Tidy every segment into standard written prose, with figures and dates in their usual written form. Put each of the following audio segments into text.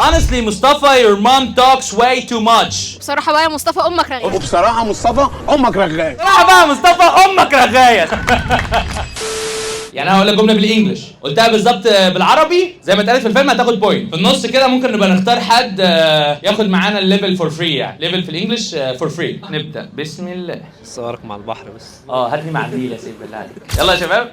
honestly مصطفى your mom talks way too much. بصراحة بقى يا مصطفى أمك رغاية. وبصراحة مصطفى أمك رغاية. بصراحة بقى مصطفى أمك رغاية. يعني انا هقول لك جمله بالانجلش قلتها بالظبط بالعربي زي ما اتقالت في الفيلم هتاخد بوينت. في النص كده ممكن نبقى نختار حد ياخد معانا الليفل فور فري، يعني ليفل في الانجلش فور فري. نبدا بسم الله. صورك مع البحر بس. هات لي معديل يا سيدي بالله عليك. يلا يا شباب.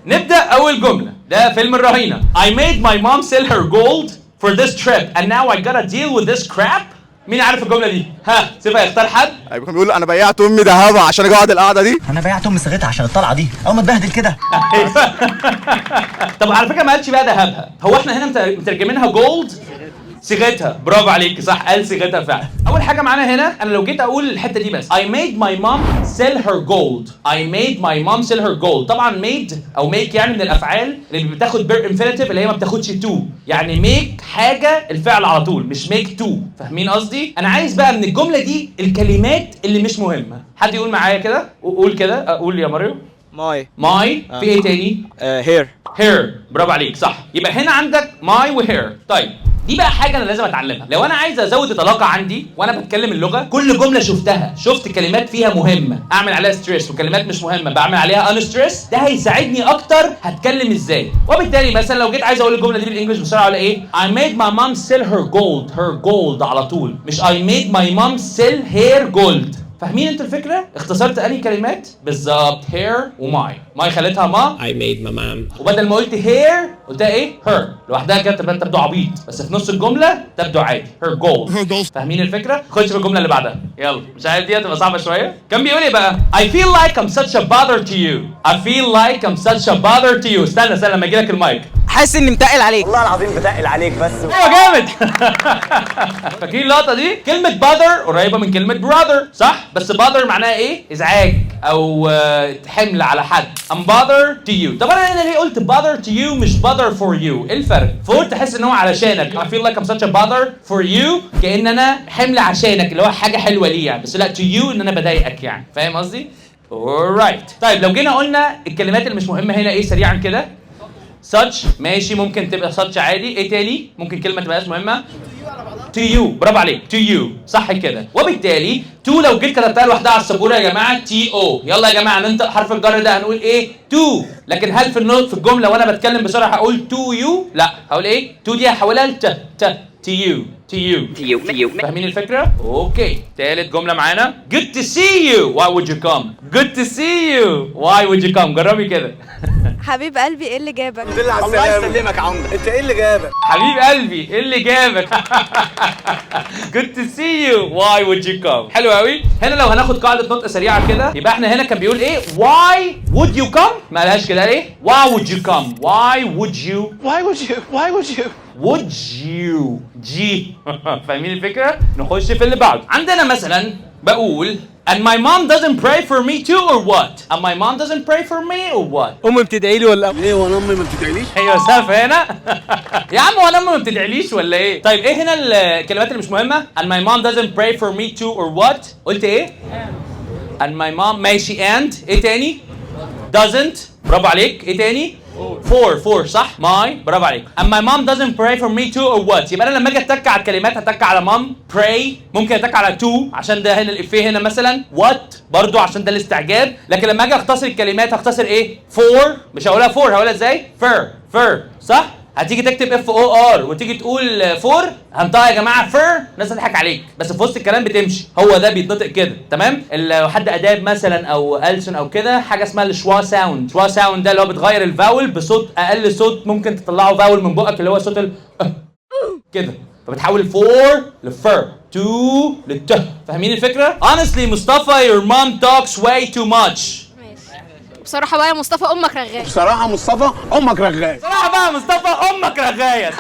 نبدا اول جمله. ده فيلم الرهينه. I made my mom sell her gold for this trip and now I gotta deal with this crap. مين عارف الجمله دي؟ ها سيبها يختار حد. ايوه كان بيقول انا بيعت امي ذهبها عشان اجي اقعد القعده دي. انا بيعت امي صاغتها عشان الطلعه دي او متبهدل كده. طب على فكره ما قالش بقى ذهبها، هو احنا هنا مترجمينها جولد صيغتها. برافو عليك صح، قال صيغتها فعلا. اول حاجه معانا هنا انا لو جيت اقول الحته دي بس I made my mom sell her gold. I made my mom sell her gold. طبعا made او make يعني من الافعال اللي بتاخد بير انفينيتيف اللي هي ما بتاخدش to، يعني make حاجه الفعل على طول مش make to. فاهمين قصدي؟ انا عايز بقى من الجمله دي الكلمات اللي مش مهمه. حد يقول معايا كده، قول كده، قول يا ماريو. ماي في ايه تاني؟ هير. برافو عليك صح. يبقى هنا عندك my وهير. طيب دي بقى حاجه انا لازم اتعلمها. لو انا عايز ازود الطلاقه عندي وانا بتكلم اللغه، كل جمله شفت كلمات فيها مهمه اعمل عليها ستريس وكلمات مش مهمه بعمل عليها ان ستريس، ده هيساعدني اكتر هتكلم ازاي. وبالتالي مثلا لو جيت عايز اقول الجمله دي بالانجلش بسرعه ولا ايه؟ I made my mom sell her gold على طول، مش I made my mom sell her gold. فاهمين انتوا الفكره؟ اختصرت انهي كلمات؟ بالظبط hair وماي. ماي خليتها ما I made my mom. وبدل ما قلت hair قلتها ايه؟ her لوحدها كده تبدو عبيط، بس في نص الجمله تبدو عادي. her gold. فاهمين الفكره؟ خش في الجمله اللي بعدها. يلا مش عارف دي هتبقى صعبه شويه. كان بيقول ايه بقى؟ I feel like I'm such a bother to you. I feel like I'm such a bother to you. استنى لما اجي لك المايك. حاسس اني متقل عليك. والله العظيم بتقل عليك بس. ايوه جامد. فاكرين اللقطه دي؟ كلمه bother قريبه من كلمه brother صح؟ بس bother معناها ايه؟ ازعاج او حمل على حد. I'm bother to you. طب انا هنا ليه قلت bother to you مش bother for you؟ ايه الفرق؟ for تحس ان هو علشانك. I feel like I'm such a bother for you كأن انا حمل عشانك اللي هو حاجه حلوه ليه يعني، بس لا to you ان انا بضايقك يعني. فاهم قصدي؟ alright. طيب لو جينا قلنا الكلمات اللي مش مهمه هنا ايه سريعا كده؟ such ماشي ممكن تبقى such عادي. ايه تاني؟ ممكن كلمه تبقاش مهمه. to you برافو عليك to you صح كده. وبالتالي to لو جيت كتبتها لوحدها على السبوره يا جماعه تي او. يلا يا جماعه ننطق حرف الجر ده هنقول ايه؟ to. لكن هل في الجمله وانا بتكلم بسرعه هقول to you؟ لا هقول ايه؟ to دي هحولها to you. فاهمين الفكره؟ اوكي. تالت جمله معانا good to see you. why would you come? good to see you. why would you come؟ جربي كده. حبيب قلبي ايه اللي جابك؟ الله يسلمك يا عمده. انت ايه اللي جابك؟ حبيب قلبي ايه اللي جابك؟ good to see you. why would you come؟ حلو قوي. هنا لو هناخد قاعده نطق سريعه كده يبقى احنا هنا كان بيقول ايه؟ why would you come؟ ما قالهاش كده ليه؟ why would you come؟ would you جي. فاهمين الفكره؟ نخش في اللي بعده. عندنا مثلا بقول and my mom doesn't pray for me too or what؟ and my mom doesn't pray for me or what؟ امي بتدعي لي ولا ليه وانا امي ما بتدعيليش؟ ايوه سقف هنا. يا عم وانا امي ما بتدعيليش ولا ايه؟ طيب ايه هنا الكلمات اللي مش مهمه؟ and my mom doesn't pray for me too or what؟ قلت ايه؟ and my mom ماشي and ايه تاني؟ doesn't برافو عليك. ايه تاني؟ for صح؟ my برافو عليك. and my mom doesn't pray for me too or what؟ يبقى انا لما اجي اتك على الكلمات هتك على mom pray، ممكن اتك على to عشان ده هنا الافيه هنا مثلا، what برضو عشان ده الاستعجاب. لكن لما اجي اختصر الكلمات هختصر ايه؟ for مش هقولها for هقولها ازاي؟ fur صح؟ هتيجي تكتب اف او ار وتيجي تقول فور هنطقها يا جماعه فر، الناس تضحك عليك بس في وسط الكلام بتمشي. هو ده بيتنطق كده تمام. لو حد اداب مثلا او ألسن او كده حاجه اسمها الشوا ساوند. شوا ساوند ده اللي هو بتغير الفاول بصوت اقل صوت ممكن تطلعه فاول من بقك اللي هو صوت كده، فبتحول فور لفر تو للت. فاهمين الفكره؟ honestly مصطفى your mom talks way too much. بصراحة بقى يا مصطفى أمك رغاية. بصراحة مصطفى أمك رغاية. بصراحة بقى مصطفى أمك رغاية.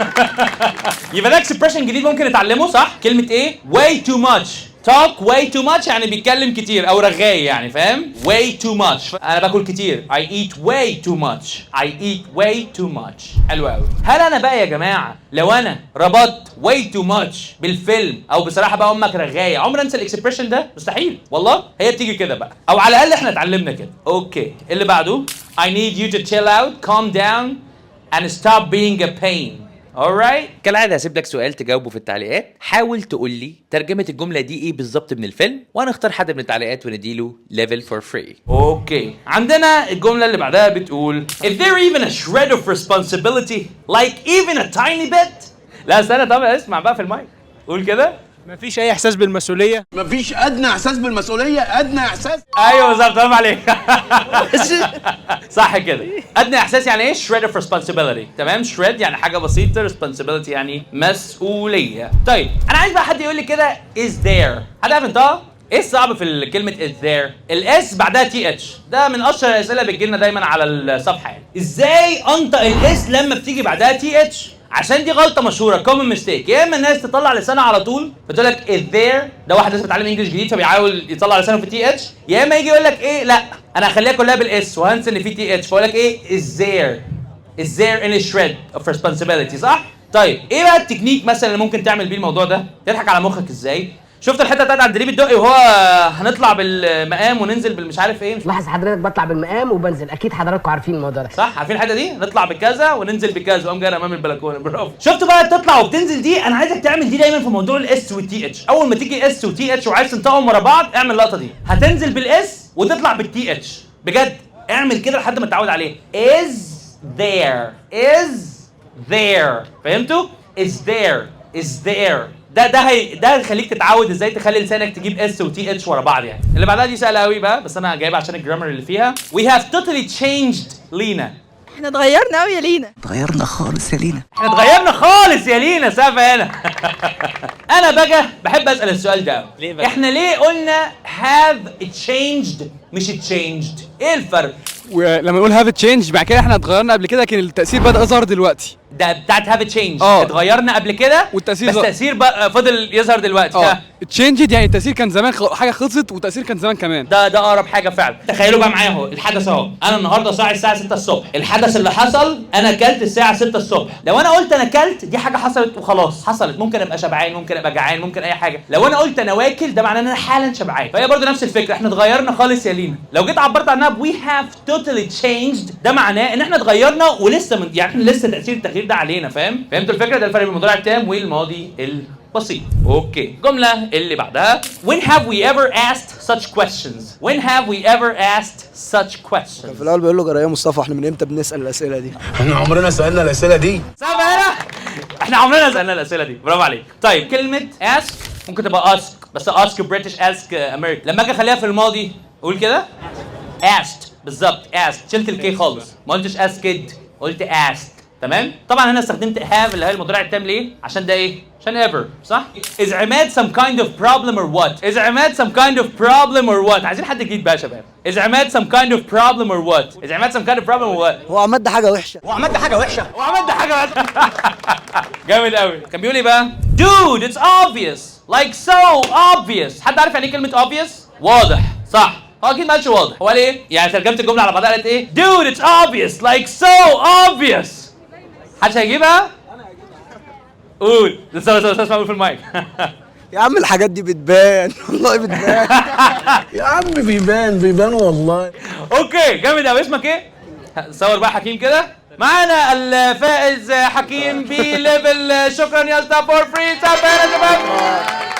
يبقى ده اكسبريشن جديد ممكن نتعلمه صح؟ كلمة إيه؟ way too much. talk way too much يعني بيتكلم كتير أو رغاي يعني فاهم؟ way too much. أنا باكل كتير. I eat way too much. I eat way too much. حلو أوي. هل أنا بقى يا جماعة لو أنا ربطت way too much بالفيلم أو بصراحة بقى أمك رغاية عمري أنسى الإكسبريشن ده؟ مستحيل. والله هي بتيجي كده بقى أو على الأقل إحنا اتعلمنا كده. أوكي. اللي بعده I need you to chill out, calm down and stop being a pain. alright. كالعاده هسيب لك سؤال تجاوبه في التعليقات. حاول تقول لي ترجمه الجمله دي ايه بالظبط من الفيلم، وانا اختار حد من التعليقات ونديله level for free. اوكي، عندنا الجمله اللي بعدها بتقول Is there even a shred of responsibility like even a tiny bit؟ لا استنى، طب اسمع بقى في المايك، قول كده. مفيش اي احساس بالمسؤوليه. مفيش ادنى احساس بالمسؤوليه، ادنى احساس. ايوه بالظبط، برافو عليك. صح كده. ادنى احساس يعني ايه؟ shred of responsibility. تمام، shred يعني حاجه بسيطه، responsibility يعني مسؤوليه. طيب انا عايز بقى حد يقول لي كده is there. حد عارف انت ايه الصعب في كلمه is there؟ الاس بعدها تي اتش، ده من اشهر الاسئله اللي بتجيلنا دايما على الصفحه. يعني ازاي انطق الاس لما بتيجي بعدها تي اتش؟ عشان دي غلطه مشهوره، كومن ميستيك. يا اما الناس تطلع لسانها على طول فتقول لك is there، ده واحد لسه بيتعلم انجلش جديد فبيحاول يطلع لسانه في تي اتش. يا اما يجي يقول لك ايه، لا انا هخليها كلها بالاس وهنسى ان في تي اتش، فاقول لك ايه is there any shred of responsibility، صح؟ طيب ايه بقى التكنيك مثلا اللي ممكن تعمل بيه الموضوع ده؟ تضحك على مخك ازاي؟ شفت الحته بتاعت عندليب الدقي وهو هنطلع بالمقام وننزل بالمش عارف ايه؟ لاحظ حضرتك بطلع بالمقام وبنزل، اكيد حضراتكم عارفين الموضوع ده صح؟ عارفين الحته دي؟ نطلع بكذا وننزل بكذا وقام جاي امام البلكونه. برافو. شفت بقى تطلع وبتنزل دي؟ انا عايزك تعمل دي دايما في موضوع الاس والتي اتش. اول ما تيجي اس وتي اتش وعايز تنطقهم ورا بعض اعمل اللقطه دي، هتنزل بالاس وتطلع بالتي اتش. بجد اعمل كده لحد ما تتعود عليه. is there فهمتوا؟ is there ده هيخليك تتعود ازاي تخلي لسانك تجيب اس وتي اتش ورا بعض. يعني اللي بعدها دي سهله قوي بقى، بس انا جايبها عشان الجرامر اللي فيها. We have totally changed لينا. احنا اتغيرنا قوي يا لينا. اتغيرنا خالص يا لينا. احنا اتغيرنا خالص يا لينا. سافة هنا. انا بقى بحب اسال السؤال ده. ليه بقى؟ احنا ليه قلنا have changed مش changed؟ ايه الفرق؟ ولما نقول هاف تشينج بعد كده احنا اتغيرنا قبل كده، لكن التاثير بدا يظهر دلوقتي. ده بتاعت have changed. اه. اتغيرنا قبل كده والتأثير بس التأثير بقى فضل يظهر دلوقتي. تشينجد يعني التاثير كان زمان حاجه خلصت والتاثير كان زمان كمان. ده اقرب حاجه فعلا. تخيلوا بقى معايا اهو الحدث اهو. انا النهارده صاحي الساعه 6 الصبح، الحدث اللي حصل انا اكلت الساعه 6 الصبح. لو انا قلت انا اكلت دي حاجه حصلت وخلاص، حصلت. ممكن ابقى شبعان، ممكن ابقى جعان، ممكن اي حاجه. لو انا قلت انا واكل ده معناه ان انا حالا شبعان. فهي برضه نفس الفكره، احنا اتغيرنا خالص يا لينا. لو جيت عبرت عنها we have totally changed ده معناه ان احنا اتغيرنا ولسه يعني احنا لسه تاثير التغيير ده علينا. فهمتوا الفكره؟ ده الفرق بين المضارع التام والماضي البسيط. اوكي، الجمله اللي بعدها when have we ever asked such questions؟ when have we ever asked such questions؟ في الاول بيقول له جرى يا مصطفى احنا من امتى بنسال الاسئله دي؟ احنا عمرنا سالنا الاسئله دي. سامع هنا؟ احنا عمرنا سالنا الاسئله دي. برافو عليك. طيب كلمه ask ممكن تبقى ask، بس ask British ask American. لما اجي اخليها في الماضي قول كده asked بالظبط. asked شلت الكي خالص، ما قلتش asked، قلت asked. تمام؟ طبعا هنا استخدمت have اللي هي المضارع التام. ليه؟ عشان ده ايه؟ عشان ever، صح؟ is عماد some kind of problem or what؟ is عماد some kind of problem or what؟ عايزين حد جديد بقى يا شباب. is عماد some kind of problem or what؟ is عماد some kind of problem or what؟ هو عماد ده حاجه وحشه. وعملت حاجه وحشه. وعملت حاجه جامد قوي. كان بيقول ايه بقى؟ dude it's obvious like so obvious. حد عارف يعني ايه كلمه obvious؟ واضح، صح؟ هو اكيد ما قالش واضح. هو قال ايه؟ يعني ترجمت الجمله على بعضها قالت ايه؟ dude it's obvious like so obvious. حدش هيجيبها؟ قول. اسمع في المايك. يا عم الحاجات دي بتبان والله بتبان. يا عم بيبان والله. اوكي جامد قوي. اسمك ايه؟ صور بقى حكيم كده. معانا الفائز حكيم بليفل. شكرا يا اسطى فور فري. يا شباب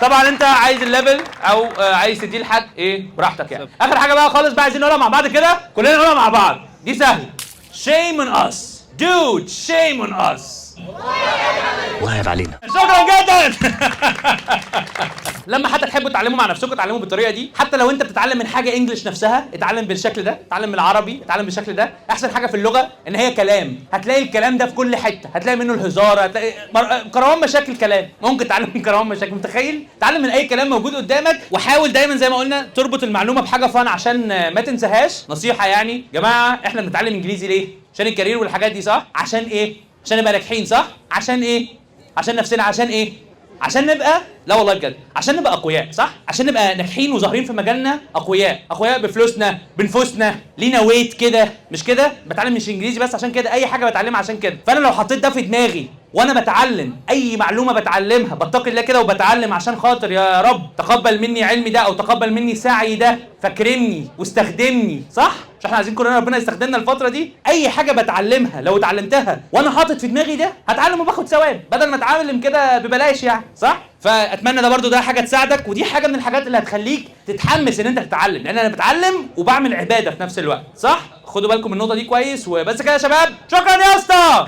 طبعا انت عايز الليفل او عايز تديه لحد ايه براحتك يعني. اخر حاجه بقى خالص بقى عايزين نقولها مع بعض كده، كلنا نقولها مع بعض. دي سهله. shame on us dude shame on us. الله يعيب علينا. شكرا جدا. لما حتى تحبوا تتعلموا مع نفسكم اتعلموا بالطريقه دي. حتى لو انت بتتعلم من حاجه انجلش نفسها اتعلم بالشكل ده، اتعلم من العربي اتعلم بالشكل ده. احسن حاجه في اللغه ان هي كلام، هتلاقي الكلام ده في كل حته، هتلاقي منه الهزار، هتلاقي كروان مشاكل كلام. ممكن تتعلم من كروان مشاكل، متخيل؟ تعلم من اي كلام موجود قدامك. وحاول دايما زي ما قلنا تربط المعلومه بحاجه فان عشان ما تنساهاش. نصيحه يعني جماعه، احنا بنتعلم انجليزي ليه؟ عشان الكارير والحاجات دي، صح؟ عشان ايه؟ عشان نبقى ناجحين، صح؟ عشان ايه؟ عشان نفسنا. عشان ايه؟ عشان نبقى، لا والله بجد، عشان نبقى اقوياء، صح؟ عشان نبقى ناجحين وظاهرين في مجالنا اقوياء بفلوسنا بنفوسنا، لينا ويت كده. مش كده؟ بتعلم مش انجليزي بس عشان كده، اي حاجه بتعلمها عشان كده. فانا لو حطيت ده في دماغي وانا بتعلم اي معلومه بتعلمها بتقي الله كده وبتعلم عشان خاطر يا رب تقبل مني علمي ده او تقبل مني سعي ده، فاكرمني واستخدمني، صح؟ مش احنا عايزين كلنا ربنا يستخدمنا الفتره دي؟ اي حاجه بتعلمها لو اتعلمتها وانا حاطط في دماغي ده هتعلم وباخد ثواب بدل ما اتعلم كده ببلاش يعني، صح؟ فاتمنى ده برضو ده حاجه تساعدك، ودي حاجه من الحاجات اللي هتخليك تتحمس ان انت تتعلم، لان انا بتعلم وبعمل عباده في نفس الوقت، صح؟ خدوا بالكم من النقطه دي كويس. وبس كده يا شباب، شكرا يا اسطى.